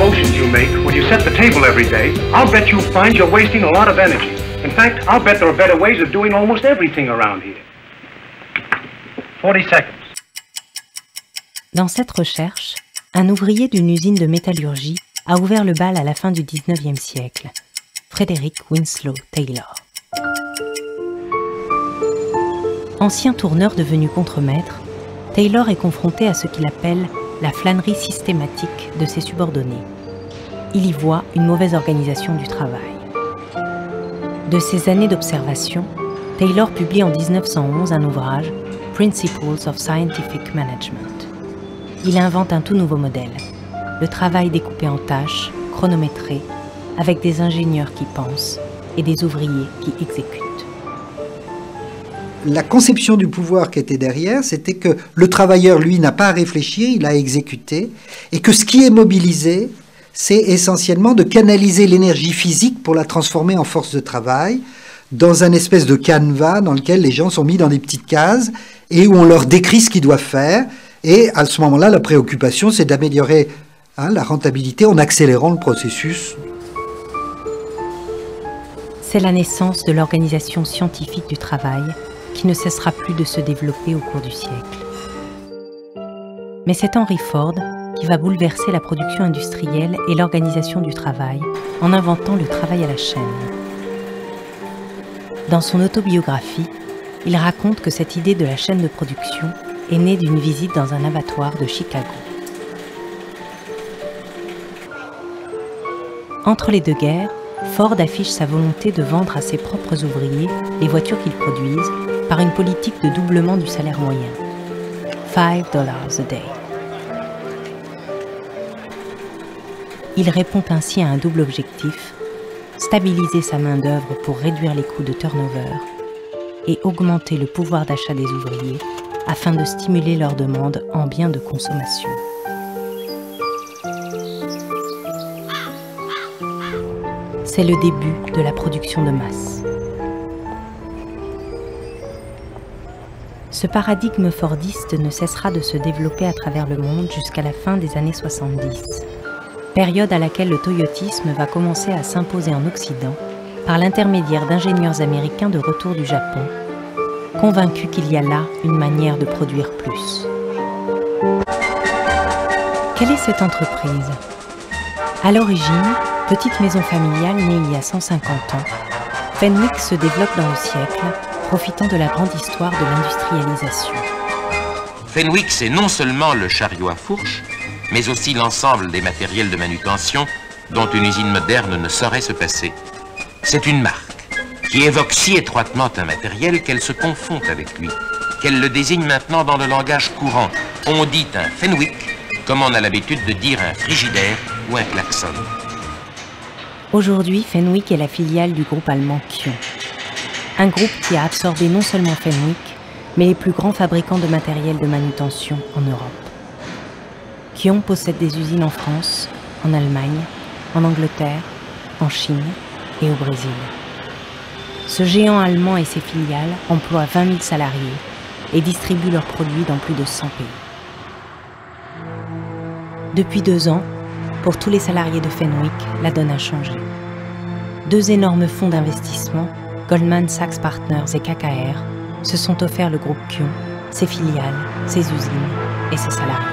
motions you make when you set the table every day, I'll bet you'll find you're wasting a lot of energy. In fact, I'll bet there are better ways of doing almost everything around here. 40 seconds. Dans cette recherche, un ouvrier d'une usine de métallurgie a ouvert le bal à la fin du 19e siècle, Frederick Winslow Taylor. Ancien tourneur devenu contremaître, Taylor est confronté à ce qu'il appelle la flânerie systématique de ses subordonnés. Il y voit une mauvaise organisation du travail. De ces années d'observation, Taylor publie en 1911 un ouvrage, Principles of Scientific Management. Il invente un tout nouveau modèle, le travail découpé en tâches, chronométré, avec des ingénieurs qui pensent et des ouvriers qui exécutent. La conception du pouvoir qui était derrière, c'était que le travailleur, lui, n'a pas à réfléchir, il a exécuté, et que ce qui est mobilisé, c'est essentiellement de canaliser l'énergie physique pour la transformer en force de travail, dans un espèce de canevas dans lequel les gens sont mis dans des petites cases, et où on leur décrit ce qu'ils doivent faire, et à ce moment-là, la préoccupation, c'est d'améliorer la rentabilité en accélérant le processus. C'est la naissance de l'organisation scientifique du travail, qui ne cessera plus de se développer au cours du siècle. Mais c'est Henry Ford qui va bouleverser la production industrielle et l'organisation du travail en inventant le travail à la chaîne. Dans son autobiographie, il raconte que cette idée de la chaîne de production est née d'une visite dans un abattoir de Chicago. Entre les deux guerres, Ford affiche sa volonté de vendre à ses propres ouvriers les voitures qu'ils produisent par une politique de doublement du salaire moyen, $5 a day. Il répond ainsi à un double objectif, stabiliser sa main-d'œuvre pour réduire les coûts de turnover et augmenter le pouvoir d'achat des ouvriers afin de stimuler leur demande en biens de consommation. C'est le début de la production de masse. Ce paradigme fordiste ne cessera de se développer à travers le monde jusqu'à la fin des années 70, période à laquelle le toyotisme va commencer à s'imposer en Occident par l'intermédiaire d'ingénieurs américains de retour du Japon, convaincus qu'il y a là une manière de produire plus. Quelle est cette entreprise? À l'origine, petite maison familiale née il y a 150 ans, Fenwick se développe dans le siècle, profitant de la grande histoire de l'industrialisation. Fenwick, c'est non seulement le chariot à fourche, mais aussi l'ensemble des matériels de manutention dont une usine moderne ne saurait se passer. C'est une marque qui évoque si étroitement un matériel qu'elle se confond avec lui, qu'elle le désigne maintenant dans le langage courant. On dit un Fenwick comme on a l'habitude de dire un frigidaire ou un klaxon. Aujourd'hui, Fenwick est la filiale du groupe allemand Kion. Un groupe qui a absorbé non seulement Fenwick, mais les plus grands fabricants de matériel de manutention en Europe. Kion possède des usines en France, en Allemagne, en Angleterre, en Chine et au Brésil. Ce géant allemand et ses filiales emploient 20 000 salariés et distribuent leurs produits dans plus de 100 pays. Depuis 2 ans, pour tous les salariés de Fenwick, la donne a changé. 2 énormes fonds d'investissement, Goldman Sachs Partners et KKR, se sont offerts le groupe Kion, ses filiales, ses usines et ses salariés.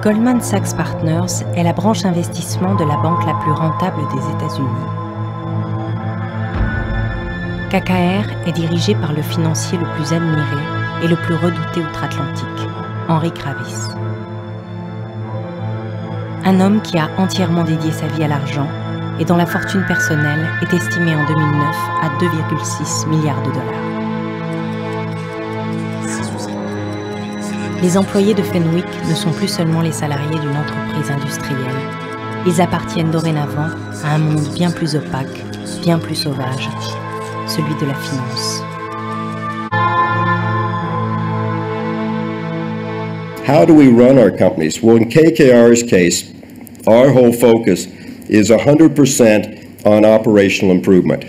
Goldman Sachs Partners est la branche investissement de la banque la plus rentable des États-Unis. KKR est dirigé par le financier le plus admiré et le plus redouté outre-Atlantique, Henry Kravis. Un homme qui a entièrement dédié sa vie à l'argent et dont la fortune personnelle est estimée en 2009 à 2,6 milliards de dollars. Les employés de Fenwick ne sont plus seulement les salariés d'une entreprise industrielle. Ils appartiennent dorénavant à un monde bien plus opaque, bien plus sauvage, celui de la finance. How do we run our companies? Well, in KKR's case, our whole focus is 100% on operational improvement.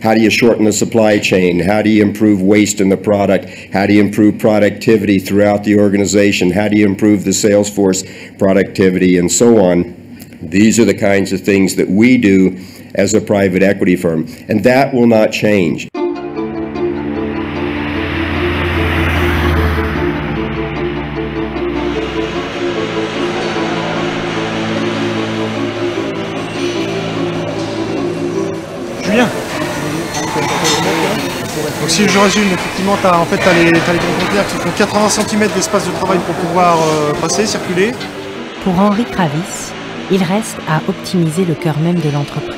How do you shorten the supply chain? How do you improve waste in the product? How do you improve productivity throughout the organization? How do you improve the sales force productivity and so on? These are the kinds of things that we do as a private equity firm, and that will not change. Julien. Donc si je résume, effectivement, tu as les grands conteneurs qui font 80 cm d'espace de travail pour pouvoir passer, circuler. Pour Henri Kravis, il reste à optimiser le cœur même de l'entreprise.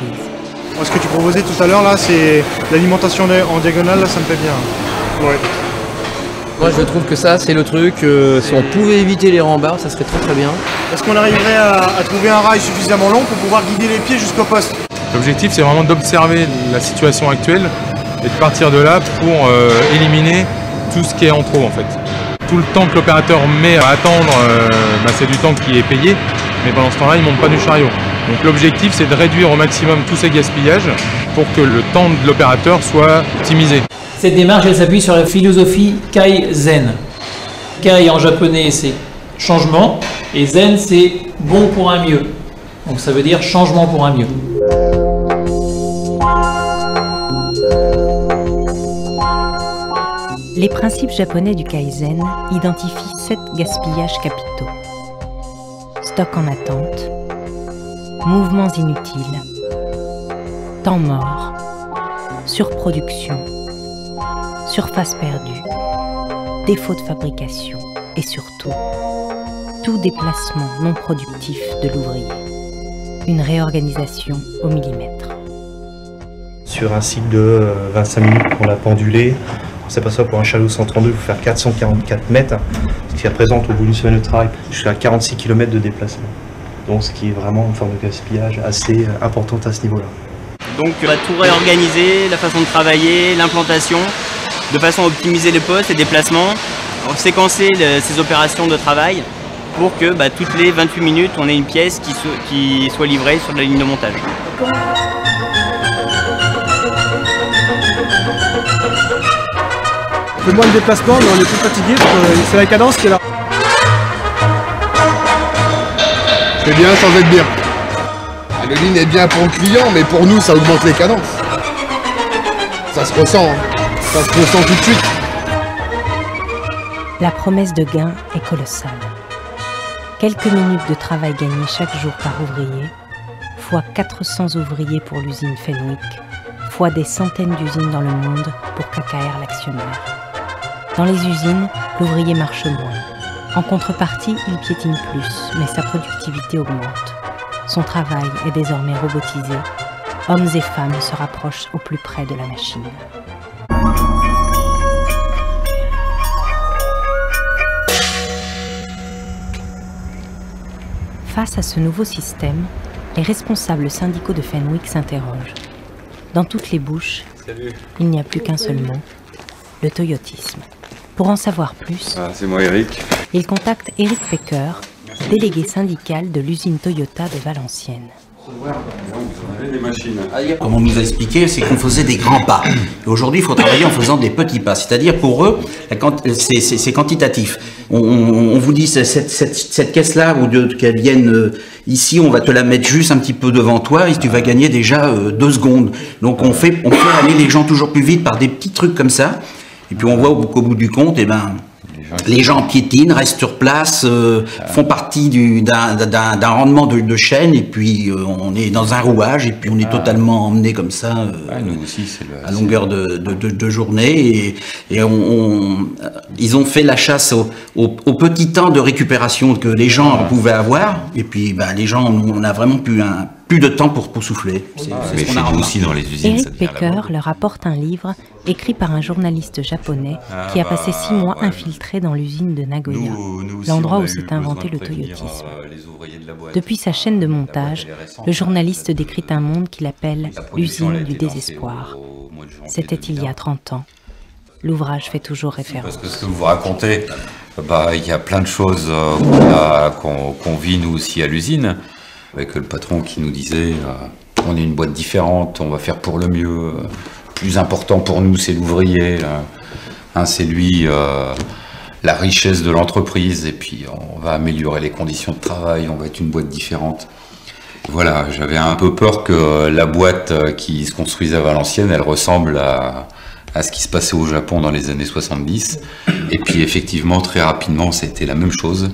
Ce que tu proposais tout à l'heure, là, c'est l'alimentation en diagonale, là, ça me plaît bien. Ouais. Moi, je trouve que ça, c'est le truc. Si on pouvait éviter les rambardes, ça serait très très bien. Est-ce qu'on arriverait à trouver un rail suffisamment long pour pouvoir guider les pieds jusqu'au poste? L'objectif, c'est vraiment d'observer la situation actuelle et de partir de là pour éliminer tout ce qui est en trop, en fait. Tout le temps que l'opérateur met à attendre, c'est du temps qui est payé, mais pendant ce temps-là, il ne monte pas du chariot. Donc l'objectif, c'est de réduire au maximum tous ces gaspillages pour que le temps de l'opérateur soit optimisé. Cette démarche, elle s'appuie sur la philosophie Kaizen. Kai en japonais, c'est changement, et Zen, c'est bon pour un mieux. Donc ça veut dire changement pour un mieux. Les principes japonais du Kaizen identifient 7 gaspillages capitaux. Stock en attente, mouvements inutiles, temps mort, surproduction, surface perdue, défaut de fabrication et surtout, tout déplacement non productif de l'ouvrier. Une réorganisation au millimètre. Sur un cycle de 25 minutes pour la pendulée, on s'aperçoit pour un chariot 132, il faut faire 444 mètres, ce qui représente au bout d'une semaine de travail jusqu'à 46 km de déplacement. Donc ce qui est vraiment une forme de gaspillage assez importante à ce niveau-là. Donc on va tout réorganiser, la façon de travailler, l'implantation, de façon à optimiser les postes, les déplacements, séquencer ces opérations de travail pour que toutes les 28 minutes, on ait une pièce qui soit livrée sur la ligne de montage. On fait moins de déplacements, mais on est plus fatigué, c'est la cadence qui est là. C'est bien sans être bien. Le lean est bien pour le client, mais pour nous, ça augmente les cadences. Ça se ressent, hein. Ça se ressent tout de suite. La promesse de gain est colossale. Quelques minutes de travail gagné chaque jour par ouvrier, fois 400 ouvriers pour l'usine Fenwick, fois des centaines d'usines dans le monde pour KKR l'actionnaire. Dans les usines, l'ouvrier marche moins. En contrepartie, il piétine plus, mais sa productivité augmente. Son travail est désormais robotisé. Hommes et femmes se rapprochent au plus près de la machine. Face à ce nouveau système, les responsables syndicaux de Fenwick s'interrogent. Dans toutes les bouches, il n'y a plus qu'un seul mot, le toyotisme. Pour en savoir plus, c'est moi Eric. Ils contactent Eric Pecker, délégué syndical de l'usine Toyota de Valenciennes. Comme on nous a expliqué, c'est qu'on faisait des grands pas. Aujourd'hui, il faut travailler en faisant des petits pas. C'est-à-dire, pour eux, c'est quantitatif. On vous dit, cette caisse-là, ou qu'elle vienne ici, on va te la mettre juste un petit peu devant toi et tu vas gagner déjà 2 secondes. Donc, on fait aller les gens toujours plus vite par des petits trucs comme ça. Et puis, on voit qu'au bout du compte, les gens piétinent, restent sur place, font partie d'un rendement de chaîne, et puis on est dans un rouage, et puis on est totalement emmené comme ça nous aussi, à longueur de journée. Et ils ont fait la chasse au petit temps de récupération que les gens pouvaient avoir, et puis les gens, on a vraiment plus de temps pour souffler. Mais chez nous aussi, dans les usines, Eric Pecker leur apporte un livre écrit par un journaliste japonais qui a passé 6 mois infiltré dans l'usine de Nagoya, l'endroit où s'est inventé le toyotisme. Depuis sa chaîne de montage, le journaliste décrit un monde qu'il appelle l'usine du désespoir. C'était il y a 30 ans. L'ouvrage fait toujours référence. Parce que ce que vous racontez, il y a plein de choses qu'on vit nous aussi à l'usine, avec le patron qui nous disait on est une boîte différente, on va faire pour le mieux, plus important pour nous, c'est l'ouvrier. C'est lui la richesse de l'entreprise, et puis on va améliorer les conditions de travail, on va être une boîte différente. Voilà, j'avais un peu peur que la boîte qui se construisait à Valenciennes, elle ressemble à ce qui se passait au Japon dans les années 70. Et puis effectivement, très rapidement, c'était la même chose.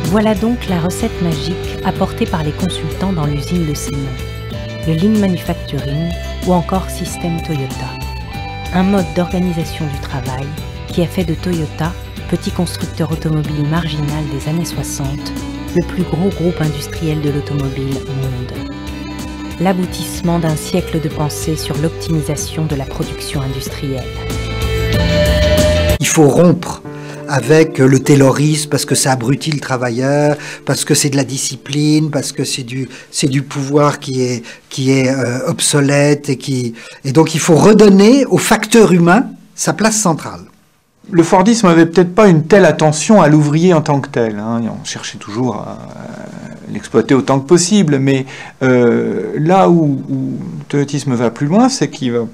Voilà donc la recette magique apportée par les consultants dans l'usine de Sénon, le Lean Manufacturing ou encore système Toyota. Un mode d'organisation du travail qui a fait de Toyota, petit constructeur automobile marginal des années 60, le plus gros groupe industriel de l'automobile au monde. L'aboutissement d'un siècle de pensée sur l'optimisation de la production industrielle. Il faut rompre avec le taylorisme parce que ça abrutit le travailleur, parce que c'est de la discipline, parce que c'est du pouvoir qui est obsolète et donc il faut redonner au facteur humain sa place centrale. Le Fordisme n'avait peut-être pas une telle attention à l'ouvrier en tant que tel. On cherchait toujours à l'exploiter autant que possible, mais là où le toyotisme va plus loin, c'est qu'il va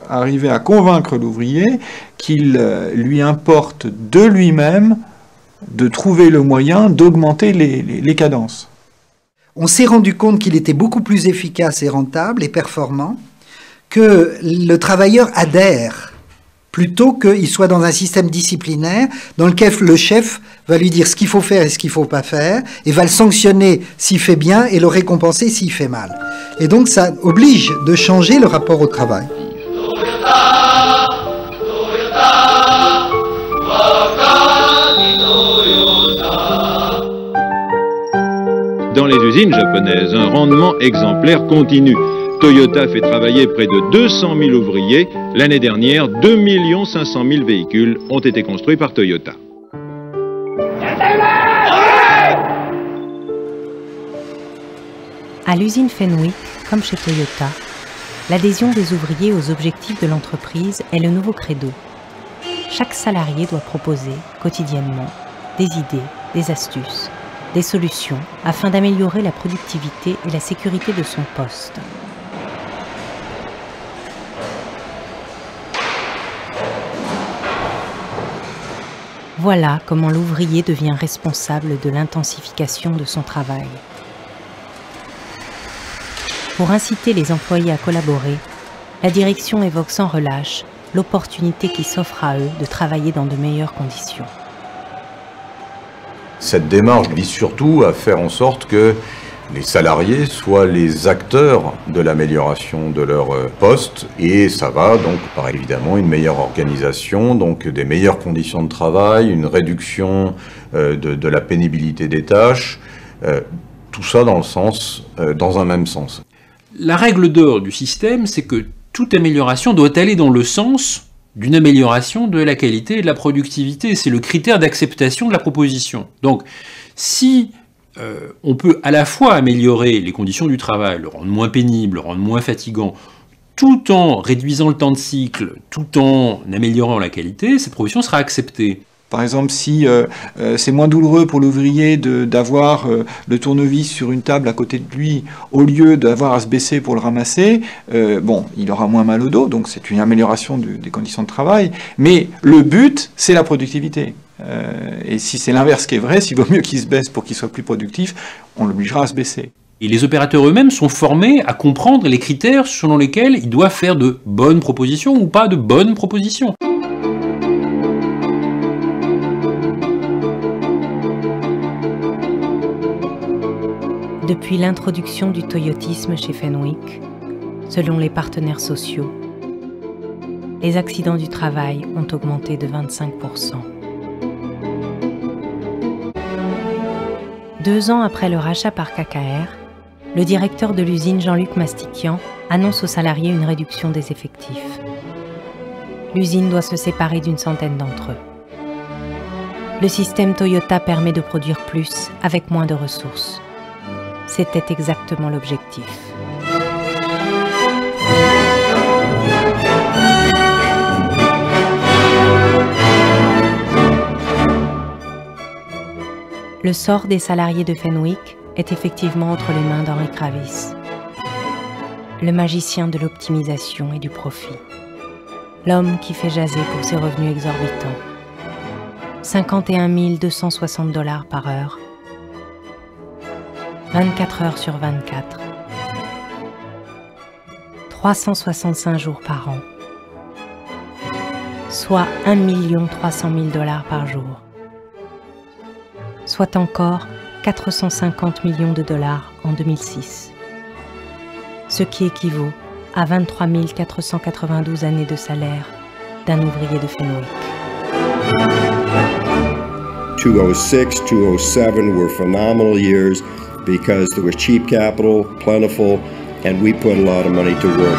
arriver à convaincre l'ouvrier qu'il lui importe de lui-même de trouver le moyen d'augmenter les cadences. On s'est rendu compte qu'il était beaucoup plus efficace et rentable et performant que le travailleur adhère, plutôt qu'il soit dans un système disciplinaire dans lequel le chef va lui dire ce qu'il faut faire et ce qu'il ne faut pas faire, et va le sanctionner s'il fait bien et le récompenser s'il fait mal. Et donc ça oblige de changer le rapport au travail. Dans les usines japonaises, un rendement exemplaire continue. Toyota fait travailler près de 200 000 ouvriers. L'année dernière, 2 500 000 véhicules ont été construits par Toyota. À l'usine Fenwick, comme chez Toyota, l'adhésion des ouvriers aux objectifs de l'entreprise est le nouveau credo. Chaque salarié doit proposer, quotidiennement, des idées, des astuces, des solutions afin d'améliorer la productivité et la sécurité de son poste. Voilà comment l'ouvrier devient responsable de l'intensification de son travail. Pour inciter les employés à collaborer, la direction évoque sans relâche l'opportunité qui s'offre à eux de travailler dans de meilleures conditions. Cette démarche vise surtout à faire en sorte que les salariés soient les acteurs de l'amélioration de leur poste, et ça va donc par évidemment une meilleure organisation, donc des meilleures conditions de travail, une réduction de la pénibilité des tâches, tout ça dans un même sens. La règle d'or du système, c'est que toute amélioration doit aller dans le sens d'une amélioration de la qualité et de la productivité. C'est le critère d'acceptation de la proposition. Donc, si on peut à la fois améliorer les conditions du travail, le rendre moins pénible, le rendre moins fatigant, tout en réduisant le temps de cycle, tout en améliorant la qualité, cette proposition sera acceptée. Par exemple, si c'est moins douloureux pour l'ouvrier d'avoir le tournevis sur une table à côté de lui, au lieu d'avoir à se baisser pour le ramasser, bon, il aura moins mal au dos, donc c'est une amélioration des conditions de travail. Mais le but, c'est la productivité. Et si c'est l'inverse qui est vrai, s'il vaut mieux qu'il se baisse pour qu'il soit plus productif, on l'obligera à se baisser. Et les opérateurs eux-mêmes sont formés à comprendre les critères selon lesquels ils doivent faire de bonnes propositions ou pas de bonnes propositions. Depuis l'introduction du toyotisme chez Fenwick, selon les partenaires sociaux, les accidents du travail ont augmenté de 25%. 2 ans après le rachat par KKR, le directeur de l'usine Jean-Luc Mastiquian annonce aux salariés une réduction des effectifs. L'usine doit se séparer d'une centaine d'entre eux. Le système Toyota permet de produire plus avec moins de ressources. C'était exactement l'objectif. Le sort des salariés de Fenwick est effectivement entre les mains d'Henri Kravis, le magicien de l'optimisation et du profit. L'homme qui fait jaser pour ses revenus exorbitants. 51 260 $ par heure, 24 heures sur 24, 365 jours par an, soit 1 300 000 $ par jour, soit encore 450 millions de dollars en 2006, ce qui équivaut à 23 492 années de salaire d'un ouvrier de Fenwick. 2006, 2007 were phenomenal years because there was cheap capital, plentiful, and we put a lot of money to work.